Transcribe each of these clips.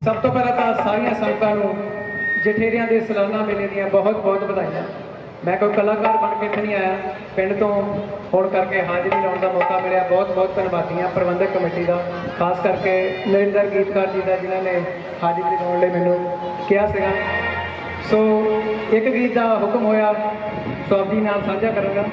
सब तो पहला तो सारिया संगतां जठेरिया के सालाना मेले दी बहुत बहुत बधाइयां। मैं कोई कलाकार बन के इत्थे नहीं आया, पिंड तो फोन करके हाजिरी लाने का मौका मिला। बहुत बहुत धन्यवादी हाँ प्रबंधक कमेटी का, खास करके नरेंद्र गीतकार जी का जिन्होंने हाजिरी लाने लिए मैनू कहा सीगा। सो एक गीत का हुक्म होया, सो आप जी नाल साझा करूँगा।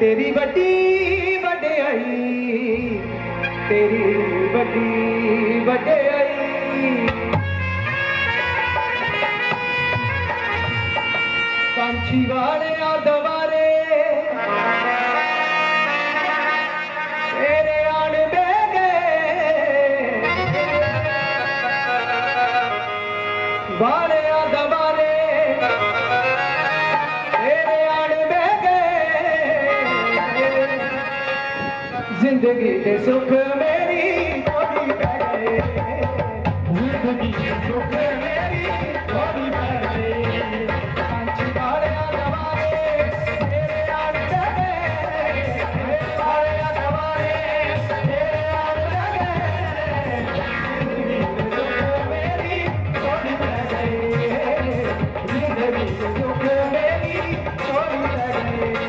तेरी वड्डी वड्याई, तेरी वड्डी वड्याई, कांछी वाले दवारे तेरे आन दे गए, वाले दवारे जिंदगी के सुख मेरी थोड़ी पै गए, जिंदगी के सुख मेरी थोड़ी पै गए, कांची वाले दवारे तेरे आन दे गए, वाले दवारे तेरे आन दे गए, जिंदगी के सुख मेरी थोड़ी पै गए, जिंदगी के सुख मेरी थोड़ी पै गए।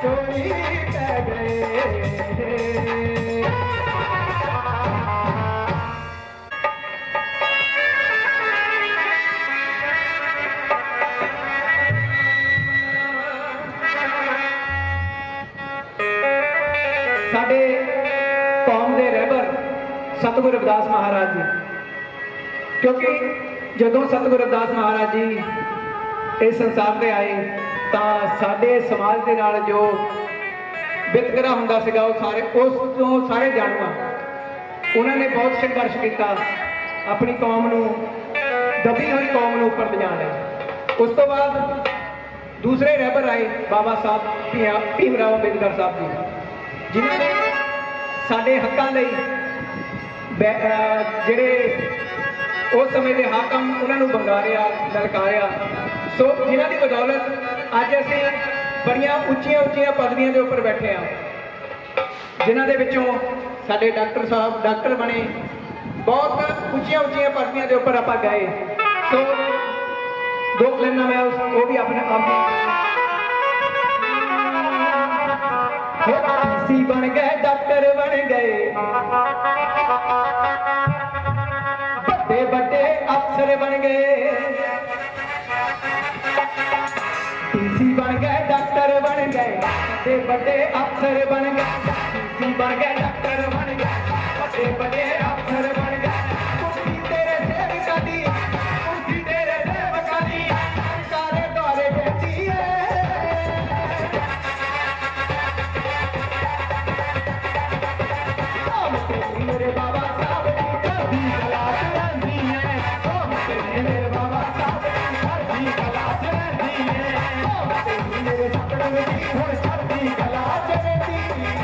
चोरी कह गए। ਸਾਡੇ ਕੌਮ ਦੇ ਰਹਿਬਰ ਸਤਿਗੁਰੂ ਰਵਿਦਾਸ ਮਹਾਰਾਜ ਜੀ, ਕਿਉਂਕਿ ਜਦੋਂ ਸਤਿਗੁਰੂ ਰਵਿਦਾਸ ਮਹਾਰਾਜ ਜੀ ਇਸ ਸੰਸਾਰ ਤੇ ਆਏ ਤਾਂ ਸਾਡੇ ਸਮਾਜ ਦੇ ਨਾਲ ਜੋ ਵਿਤਕਰਾ ਹੁੰਦਾ ਸੀਗਾ ਉਹ ਉਸ ਤੋਂ ਸਾਰੇ ਜਾਣੂ ਆ। ਉਹਨਾਂ ਨੇ ਬਹੁਤ ਸੰਘਰਸ਼ ਕੀਤਾ ਆਪਣੀ ਕੌਮ ਨੂੰ, ਦਬੀ ਹੋਈ ਕੌਮ ਨੂੰ ਉੱਪਰ ਲਿਜਾਣ ਲਈ। ਉਸ ਤੋਂ ਬਾਅਦ ਦੂਸਰੇ ਰਹਿਬਰ ਆਏ ਬਾਬਾ ਸਾਹਿਬ ਭੀਮ ਰਾਓ ਅੰਬੇਦਕਰ ਸਾਹਿਬ ਜੀ, ਜਿਨ੍ਹਾਂ ਨੇ ਸਾਡੇ ਹੱਕਾਂ ਲਈ ਜਿਹੜੇ ਉਸ ਸਮੇਂ ਦੇ ਹਾਕਮ ਉਹਨਾਂ ਨੂੰ ਬੰਗਾਰਿਆ, ਲਲਕਾਰਿਆ। ਸੋ ਜਿਨ੍ਹਾਂ ਦੀ ਬਦੌਲਤ ਅੱਜ ਅਸੀਂ ਬੜੀਆਂ ਉੱਚੀਆਂ ਉੱਚੀਆਂ ਪਦਵੀਆਂ ਦੇ ਉੱਪਰ ਬੈਠੇ ਹਾਂ, ਜਿਨ੍ਹਾਂ ਦੇ ਵਿੱਚੋਂ ਸਾਡੇ ਡਾਕਟਰ ਸਾਹਿਬ ਡਾਕਟਰ ਬਣੇ, ਬਹੁਤ ਉੱਚੀਆਂ ਉੱਚੀਆਂ ਪਦਵੀਆਂ ਦੇ ਉੱਪਰ ਆਪਾਂ ਗਏ। ਸੋ ਦੋ ਲਾਈਨਾਂ ਮੈਂ ਉਹ ਵੀ ਆਪਣੇ ਆਪ सी बन गए, डॉक्टर बन गए, बड़े बड़े अफसर बन गए। सी बन गए, डॉक्टर बन गए, बड़े बड़े अफसर बन गए। सी बन गए, डॉक्टर बन गए, बड़े बड़े अफसर बन गए। कुर्सी तेरे सेवका दी, कुर्सी तेरे सेवका दी, सारे दौरे देती है। मेरे बाबा साहब की कभी गलास रहती है, मेरे बाबा साहब की कभी गलास रहती है, मेरे सपनों की हुण कभी गलास रहती है।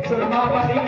सुरमा वाली